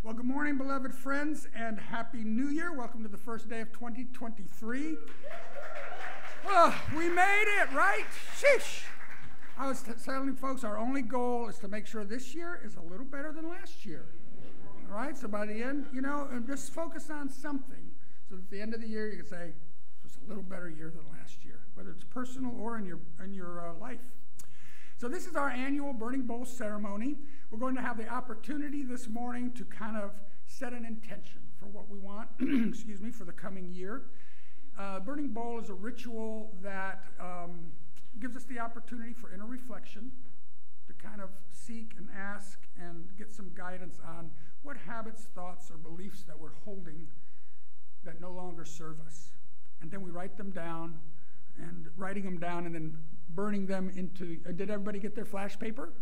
Well, good morning, beloved friends, and Happy New Year. Welcome to the first day of 2023. Oh, we made it, right? Sheesh. I was telling folks our only goal is to make sure this year is a little better than last year. All right, so by the end, just focus on something. So at the end of the year, you can say, it was a little better year than last year, whether it's personal or in your life. So this is our annual Burning Bowl ceremony. We're going to have the opportunity this morning to kind of set an intention for what we want, for the coming year. Burning Bowl is a ritual that gives us the opportunity for inner reflection, to kind of seek and ask and get some guidance on what habits, thoughts, or beliefs that we're holding that no longer serve us. And then we write them down, and writing them down and then burning them into, did everybody get their flash paper?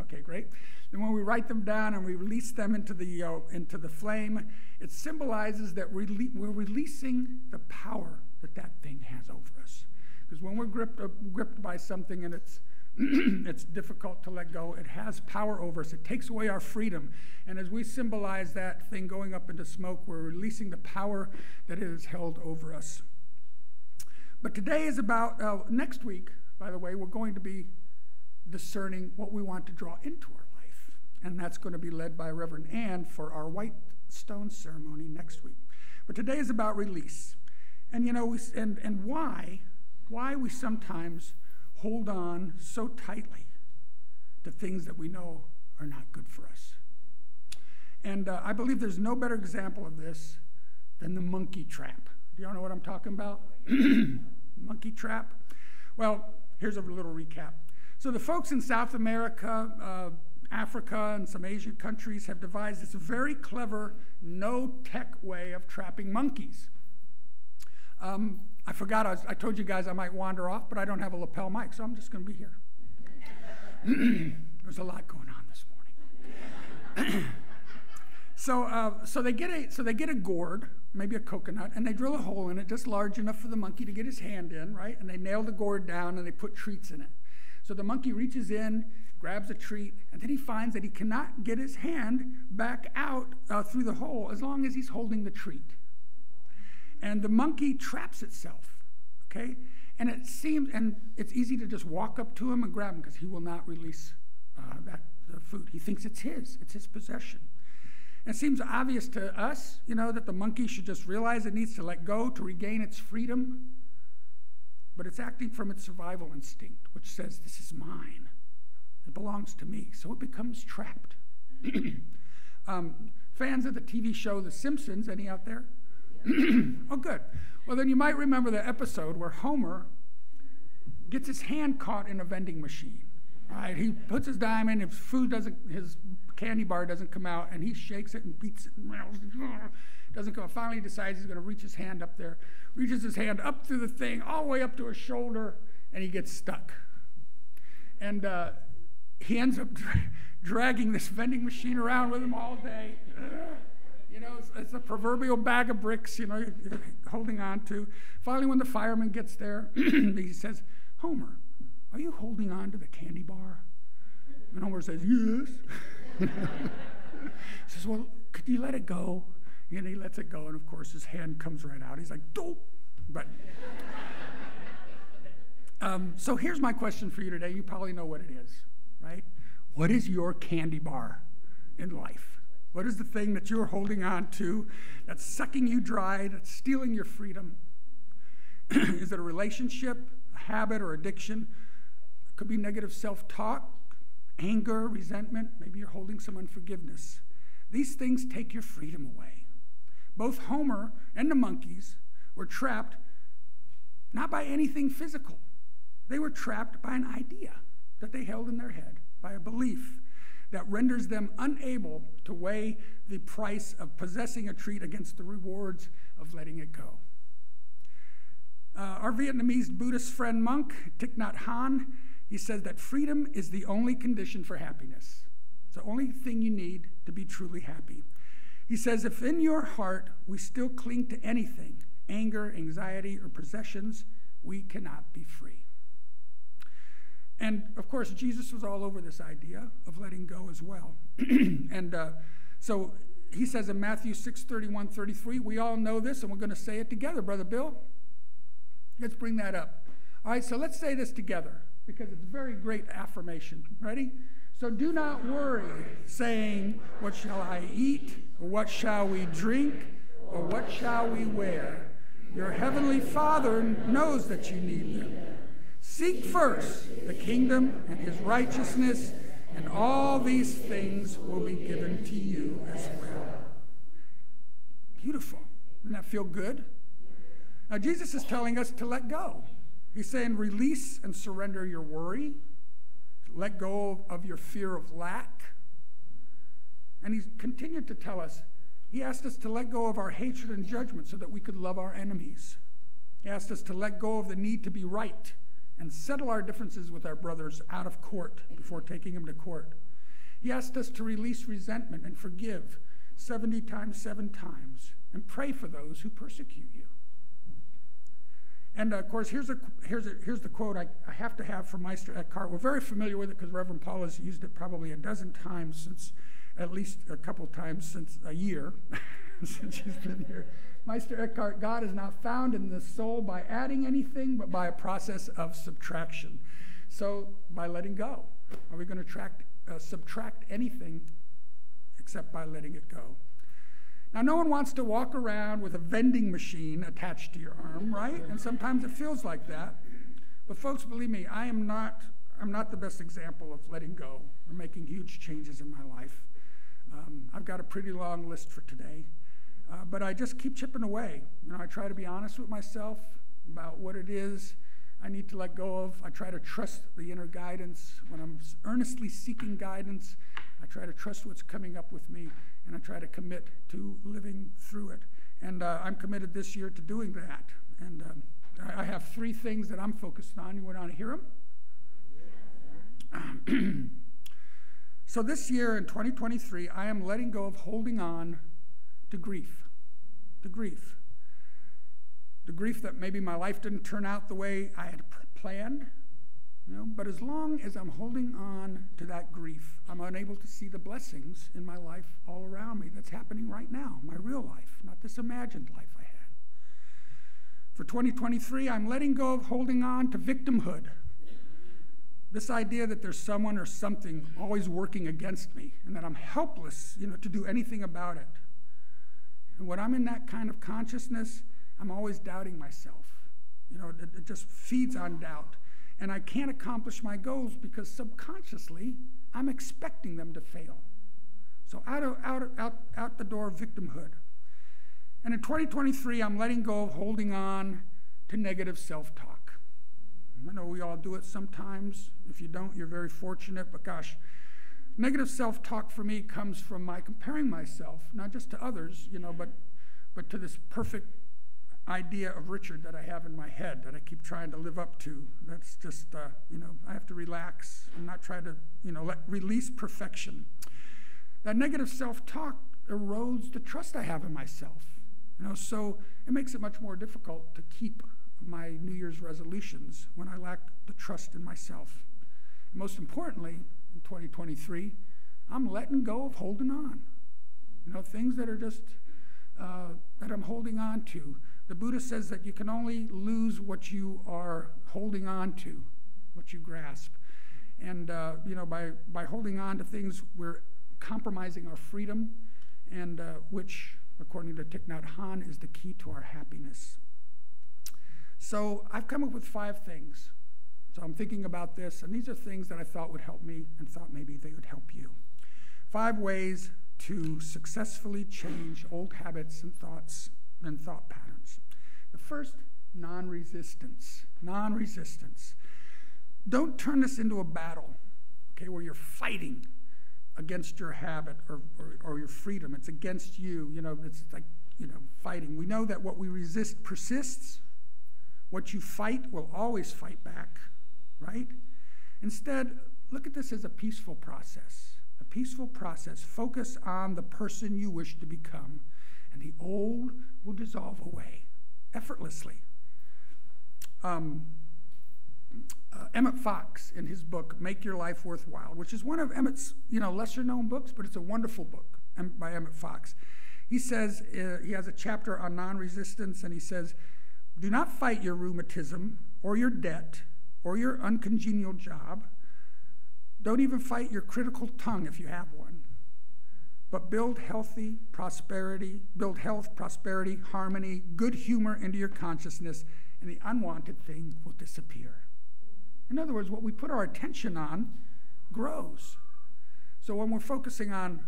Okay, great. And when we write them down and we release them into the flame, it symbolizes that we're releasing the power that thing has over us. Because when we're gripped by something and it's difficult to let go, it has power over us. It takes away our freedom. And as we symbolize that thing going up into smoke, we're releasing the power that it has held over us. But today is about, next week, by the way, we're going to be discerning what we want to draw into our life. And that's going to be led by Reverend Ann for our white stone ceremony next week. But today is about release. And and why we sometimes hold on so tightly to things that we know are not good for us. And I believe there's no better example of this than the monkey trap. Do y'all know what I'm talking about? Monkey trap? Well, here's a little recap. So the folks in South America, Africa, and some Asian countries have devised this very clever, no-tech way of trapping monkeys. I forgot, I told you guys I might wander off, but I don't have a lapel mic, so I'm just going to be here. There's a lot going on this morning. So they get a gourd, maybe a coconut, and they drill a hole in it just large enough for the monkey to get his hand in, right? And they nail the gourd down and they put treats in it. So the monkey reaches in, grabs a treat, and then he finds that he cannot get his hand back out through the hole as long as he's holding the treat. And the monkey traps itself, okay? And it's easy to just walk up to him and grab him because he will not release the food. He thinks it's his possession. And it seems obvious to us, that the monkey should just realize it needs to let go to regain its freedom. But it's acting from its survival instinct, which says, this is mine. It belongs to me. So it becomes trapped. Fans of the TV show The Simpsons, any out there? Oh, good. Well, then you might remember the episode where Homer gets his hand caught in a vending machine. Right? He puts his dime in, his candy bar doesn't come out, and he shakes it and beats it. Doesn't go. Finally, he decides he's going to reach his hand up there. Reaches his hand up through the thing, all the way up to his shoulder, and he gets stuck. And he ends up dragging this vending machine around with him all day. It's a proverbial bag of bricks, holding on to. Finally, when the fireman gets there, he says, Homer, are you holding on to the candy bar? And Homer says, yes. He says, well, could you let it go? And he lets it go, and of course his hand comes right out. He's like, dope. But so here's my question for you today. You probably know what it is, right? What is your candy bar in life? What is the thing that you're holding on to that's sucking you dry, that's stealing your freedom? Is it a relationship, a habit, or addiction? It could be negative self-talk, anger, resentment. Maybe you're holding some unforgiveness. These things take your freedom away. Both Homer and the monkeys were trapped not by anything physical. They were trapped by an idea that they held in their head, by a belief that renders them unable to weigh the price of possessing a treat against the rewards of letting it go. Our Vietnamese Buddhist friend monk, Thich Nhat Hanh, he says that freedom is the only condition for happiness. It's the only thing you need to be truly happy. He says, if in your heart we still cling to anything, anger, anxiety, or possessions, we cannot be free. And, of course, Jesus was all over this idea of letting go as well. And so he says in Matthew 6:31-33, we all know this, and we're going to say it together, Brother Bill. Let's bring that up. All right, so let's say this together, because it's a very great affirmation. Ready? So do not worry, saying, what shall I eat? Or what shall we drink? Or what shall we wear? Your heavenly Father knows that you need them. Seek first the kingdom and his righteousness, and all these things will be given to you as well. Beautiful. Doesn't that feel good? Now, Jesus is telling us to let go. He's saying release and surrender your worry. Let go of your fear of lack. And he's continued to tell us, he asked us to let go of our hatred and judgment so that we could love our enemies. He asked us to let go of the need to be right and settle our differences with our brothers out of court before taking them to court. He asked us to release resentment and forgive 70 times, 7 times, and pray for those who persecute you. And of course, here's the quote I have to have from Meister Eckhart. We're very familiar with it because Reverend Paul has used it probably a dozen times since, at least a couple times since a year, since he's been here. Meister Eckhart, God is not found in the soul by adding anything, but by a process of subtraction. So by letting go. Are we going to subtract anything except by letting it go? Now, no one wants to walk around with a vending machine attached to your arm, right? And sometimes it feels like that. But folks, believe me, I'm not the best example of letting go or making huge changes in my life. I've got a pretty long list for today. But I just keep chipping away. I try to be honest with myself about what it is I need to let go of. I try to trust the inner guidance. When I'm earnestly seeking guidance, I try to trust what's coming up with me, and I try to commit to living through it. And I'm committed this year to doing that. And I have 3 things that I'm focused on. You want to hear them? So this year in 2023, I am letting go of holding on to grief. To grief. The grief that maybe my life didn't turn out the way I had planned. But as long as I'm holding on to that grief, I'm unable to see the blessings in my life all around me that's happening right now, my real life, not this imagined life I had. For 2023, I'm letting go of holding on to victimhood. This idea that there's someone or something always working against me and that I'm helpless, to do anything about it. And when I'm in that kind of consciousness, I'm always doubting myself. It just feeds on doubt. And I can't accomplish my goals because subconsciously, I'm expecting them to fail. So out the door, victimhood. And in 2023, I'm letting go of holding on to negative self-talk. I know we all do it sometimes. If you don't, you're very fortunate. But gosh, negative self-talk for me comes from my comparing myself, not just to others, but to this perfect idea of Richard that I have in my head that I keep trying to live up to. That's just, I have to relax and not try to, release perfection. That negative self-talk erodes the trust I have in myself. So it makes it much more difficult to keep my New Year's resolutions when I lack the trust in myself. And most importantly, in 2023, I'm letting go of holding on. Things that are just, that I'm holding on to. The Buddha says that you can only lose what you are holding on to, what you grasp. And, by holding on to things, we're compromising our freedom, and which, according to Thich Nhat Hanh, is the key to our happiness. So I've come up with 5 things. So I'm thinking about this, and these are things that I thought would help me and thought maybe they would help you. 5 ways to successfully change old habits and thoughts and thought patterns. The first, non-resistance. Non-resistance. Don't turn this into a battle, where you're fighting against your habit or your freedom. It's against you. It's like, fighting. We know that what we resist persists. What you fight will always fight back, right? Instead, look at this as a peaceful process. A peaceful process. Focus on the person you wish to become, and the old will dissolve away effortlessly. Emmett Fox, in his book, Make Your Life Worthwhile, which is one of Emmett's, lesser-known books, but it's a wonderful book. by Emmett Fox. He says, he has a chapter on non-resistance, and he says, do not fight your rheumatism or your debt or your uncongenial job. Don't even fight your critical tongue if you have one. But build health, prosperity, harmony, good humor into your consciousness, and the unwanted thing will disappear. In other words, what we put our attention on grows. So when we're focusing on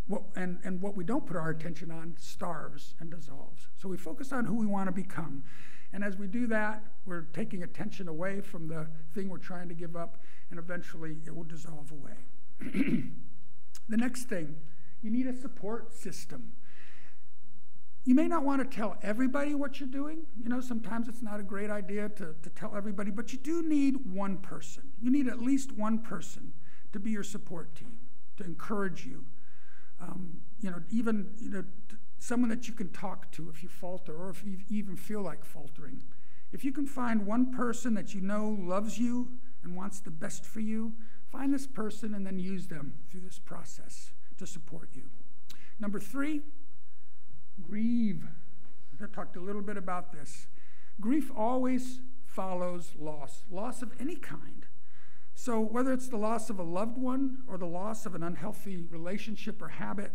what we don't put our attention on starves and dissolves. So we focus on who we want to become. And as we do that, we're taking attention away from the thing we're trying to give up, and eventually it will dissolve away. The next thing, you need a support system. You may not want to tell everybody what you're doing. You know, sometimes it's not a great idea to tell everybody, but you do need one person. You need at least one person to be your support team, to encourage you. Someone that you can talk to if you falter, or if you even feel like faltering. If you can find one person that you know loves you and wants the best for you, find this person and then use them through this process to support you. Number 3, grieve. I talked a little bit about this. Grief always follows loss of any kind. So whether it's the loss of a loved one or the loss of an unhealthy relationship or habit,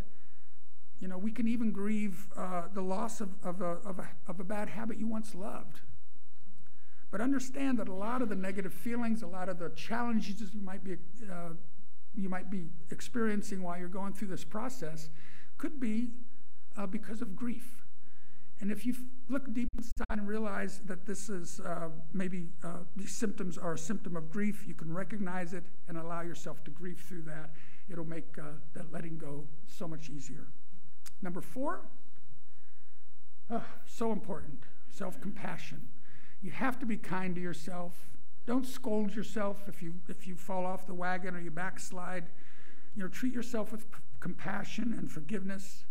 we can even grieve the loss of a bad habit you once loved. But understand that a lot of the negative feelings, a lot of the challenges you might be experiencing while you're going through this process could be because of grief. And if you look deep inside and realize that this is these symptoms are a symptom of grief, you can recognize it and allow yourself to grieve through that. It'll make that letting go so much easier. Number 4, so important, self-compassion. You have to be kind to yourself. Don't scold yourself if you fall off the wagon or you backslide. Treat yourself with compassion and forgiveness.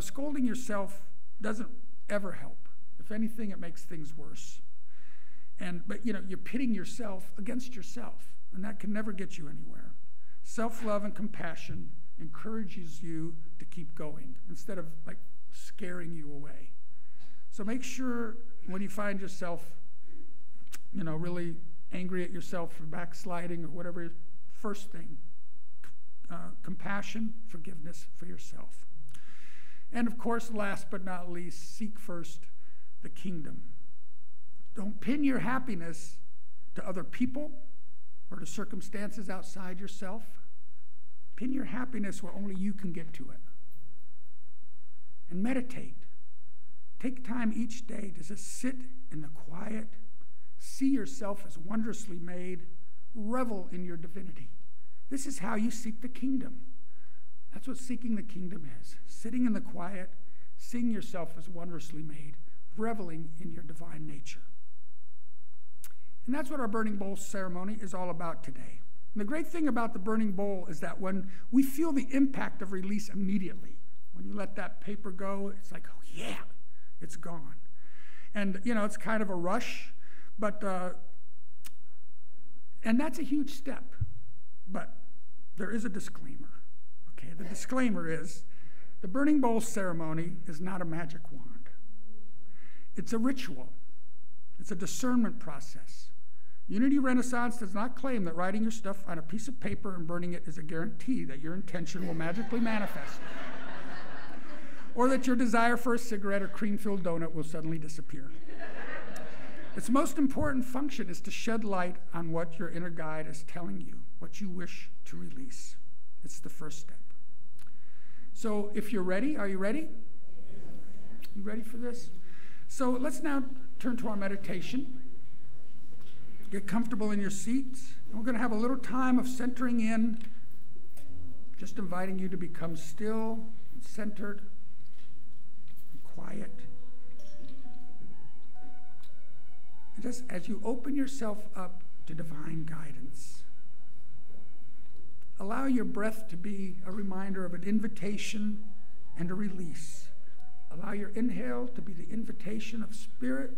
Scolding yourself doesn't ever help. If anything, it makes things worse. But you're pitting yourself against yourself, and that can never get you anywhere. Self-love and compassion encourages you to keep going instead of scaring you away. So make sure when you find yourself, really angry at yourself for backsliding or whatever, first thing, compassion, forgiveness for yourself. And of course, last but not least, seek first the kingdom. Don't pin your happiness to other people or to circumstances outside yourself. Pin your happiness where only you can get to it. And meditate. Take time each day to just sit in the quiet, see yourself as wondrously made, revel in your divinity. This is how you seek the kingdom. That's what seeking the kingdom is. Sitting in the quiet, seeing yourself as wondrously made, reveling in your divine nature. And that's what our burning bowl ceremony is all about today. And the great thing about the burning bowl is that when we feel the impact of release immediately, when you let that paper go, it's like, oh yeah, it's gone. And it's kind of a rush, but and that's a huge step. But there is a disclaimer. Okay, the disclaimer is the burning bowl ceremony is not a magic wand. It's a ritual. It's a discernment process. Unity Renaissance does not claim that writing your stuff on a piece of paper and burning it is a guarantee that your intention will magically manifest, or that your desire for a cigarette or cream-filled donut will suddenly disappear. Its most important function is to shed light on what your inner guide is telling you, what you wish to release. It's the first step. So if you're ready, are you ready? You ready for this? So let's now turn to our meditation. Get comfortable in your seats. And we're going to have a little time of centering in, just inviting you to become still, and centered, and quiet. And just as you open yourself up to divine guidance, allow your breath to be a reminder of an invitation and a release. Allow your inhale to be the invitation of spirit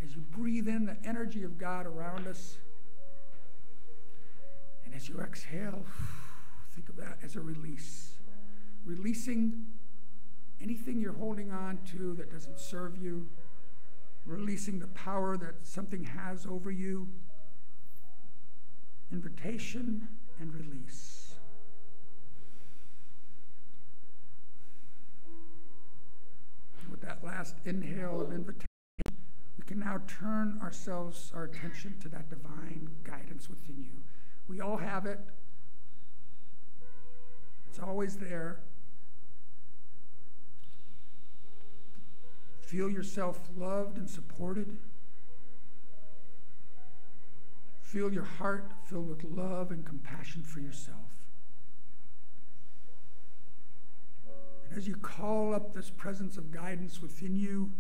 as you breathe in the energy of God around us. And as you exhale, think of that as a release. releasing anything you're holding on to that doesn't serve you, releasing the power that something has over you. Invitation and release. With that last inhale of invitation, we can now turn our attention to that divine guidance within you. We all have it. It's always there. Feel yourself loved and supported. Feel your heart filled with love and compassion for yourself. And as you call up this presence of guidance within you,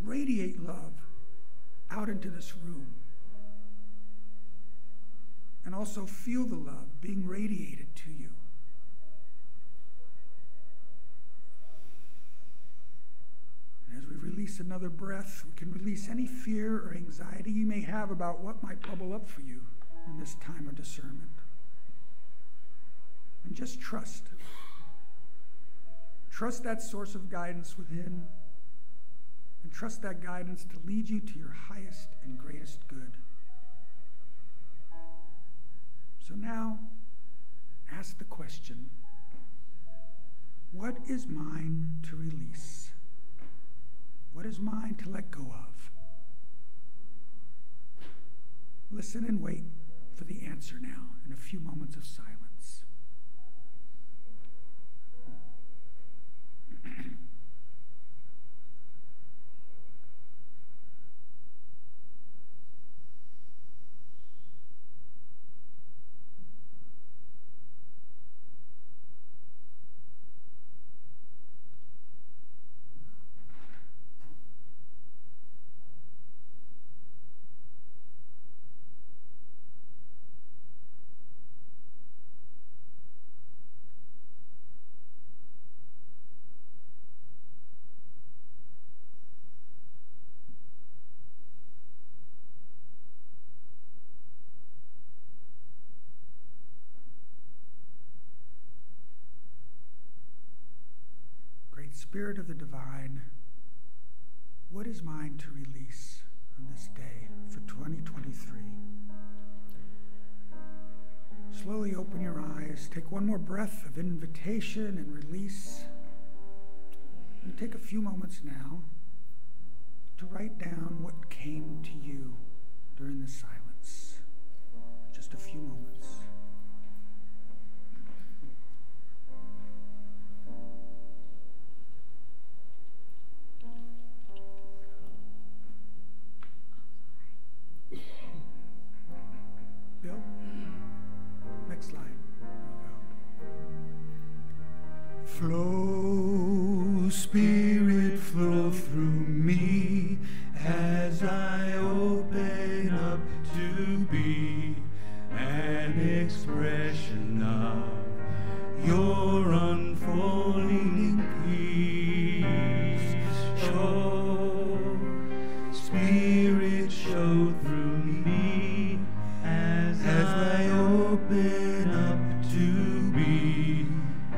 radiate love out into this room. And also feel the love being radiated to you. And as we release another breath, we can release any fear or anxiety you may have about what might bubble up for you in this time of discernment. And just trust. Trust that source of guidance within, and trust that guidance to lead you to your highest and greatest good. So now, ask the question, what is mine to release? What is mine to let go of? Listen and wait for the answer now in a few moments of silence. Spirit of the divine, what is mine to release on this day for 2023? Slowly open your eyes. Take one more breath of invitation and release. And take a few moments now to write down what came to you during the silence. Just a few moments. Bill, next slide. Flow, Spirit, flow through me as I open up to be an expression of your unfolding peace. Show, Spirit, show through me as I open up to be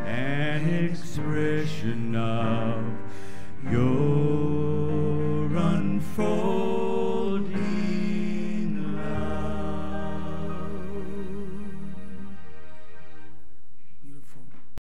an expression of your